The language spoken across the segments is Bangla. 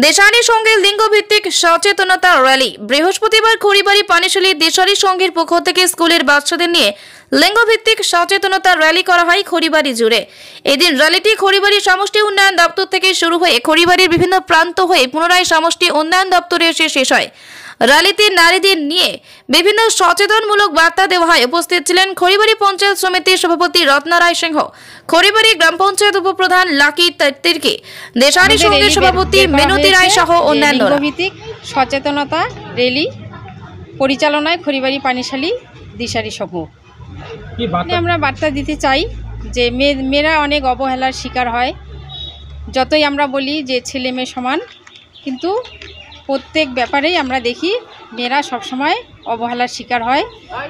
দেশারি সংঘের লিঙ্গভিত্তিক সচেতনতা র্যালি বৃহস্পতিবার খড়িবাড়ি পানিশালী দেশারি সংঘের পক্ষ থেকে স্কুলের বাচ্চাদের নিয়ে লিঙ্গভিত্তিক সচেতনতা র্যালি করা হয় খড়িবাড়ি জুড়ে। এদিন র্যালিটি খড়িবাড়ি সমষ্টি উন্নয়ন দপ্তর থেকে শুরু হয়ে খড়িবাড়ির বিভিন্ন প্রান্ত হয়ে পুনরায় সমষ্টি উন্নয়ন দপ্তরে এসে শেষ হয়। র্যালিতে নারীদের নিয়ে বিভিন্ন সচেতনমূলক বার্তা দেওয়া হয়। উপস্থিত ছিলেন খড়িবাড়ি পঞ্চায়েত সমিতির সভাপতি রত্না রায় সিংহ, খড়িবাড়ি গ্রাম পঞ্চায়েত উপপ্রধান লাকি তির্কি, দেশারি সংঘের সভাপতি মিনতি রায় সহ অন্যান্যরা। লিঙ্গভিত্তিক সচেতনতা র্যালি পরিচালনায় খড়িবাড়ি পানিশালী দিশারি সংঘ। আমরা বার্তা দিতে চাই যে মেয়েরা অনেক অবহেলার শিকার হয়। যতই আমরা বলি যে ছেলে মেয়ে সমান, কিন্তু প্রত্যেক ব্যাপারেই আমরা দেখি মেয়েরা সবসময় অবহেলার শিকার হয়।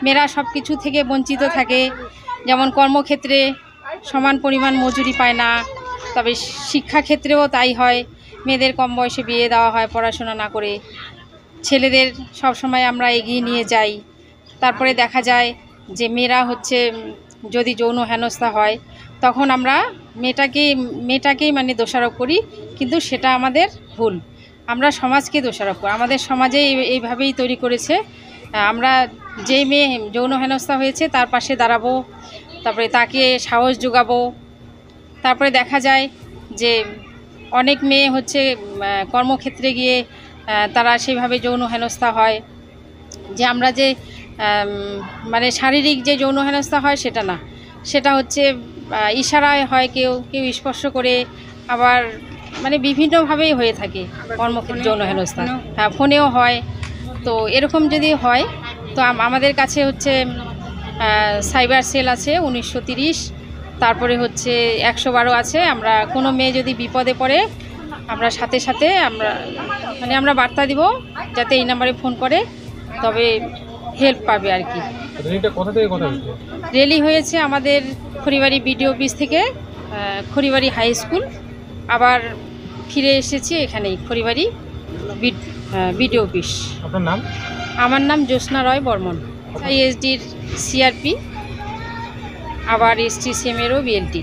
মেয়েরা সব কিছু থেকে বঞ্চিত থাকে, যেমন কর্মক্ষেত্রে সমান পরিমাণ মজুরি পায় না, তবে শিক্ষাক্ষেত্রেও তাই হয়। মেয়েদের কম বয়সে বিয়ে দেওয়া হয় পড়াশোনা না করে, ছেলেদের সব সময় আমরা এগিয়ে নিয়ে যাই। তারপরে দেখা যায় যে মেয়েরা যদি যৌন হেনস্থা হয় তখন আমরা মেয়েটাকেই মানে দোষারোপ করি, কিন্তু সেটা আমাদের ভুল। আমরা সমাজকে দোষারোপ করি, আমাদের সমাজে এইভাবেই তৈরি করেছে। আমরা যে মেয়ে যৌন হেনস্থা হয়েছে তার পাশে দাঁড়াবো, তারপরে তাকে সাহস যোগাবো। তারপরে দেখা যায় যে অনেক মেয়ে কর্মক্ষেত্রে গিয়ে তারা সেইভাবে যৌন হেনস্থা হয়। যে আমরা যে মানে শারীরিক যে যৌন হেনস্থা হয় সেটা না, সেটা ইশারায় হয়, কেউ স্পর্শ করে, আবার মানে বিভিন্নভাবেই হয়ে থাকে কর্মক্ষেত্রে যৌন হেনস্থা। হ্যাঁ, ফোনেও হয়। তো এরকম যদি হয় তো আমাদের কাছে সাইবার সেল আছে 1930, তারপরে 112 আছে। আমরা কোনো মেয়ে যদি বিপদে পড়ে আমরা সাথে সাথে আমরা বার্তা দিব যাতে এই নাম্বারে ফোন করে, তবে হেল্প পাবে আর কি। র্যালি হয়েছে আমাদের খড়িবাড়ি বিডিও অফিস থেকে খড়িবাড়ি হাই স্কুল, আবার ফিরে এসেছি এখানেই খড়িবাড়ি বিডিও অফিস। আপনার নাম? আমার নাম জ্যোৎস্না রয় বর্মন, এসডির সিআরপি, আবার STCM-এরও BLT।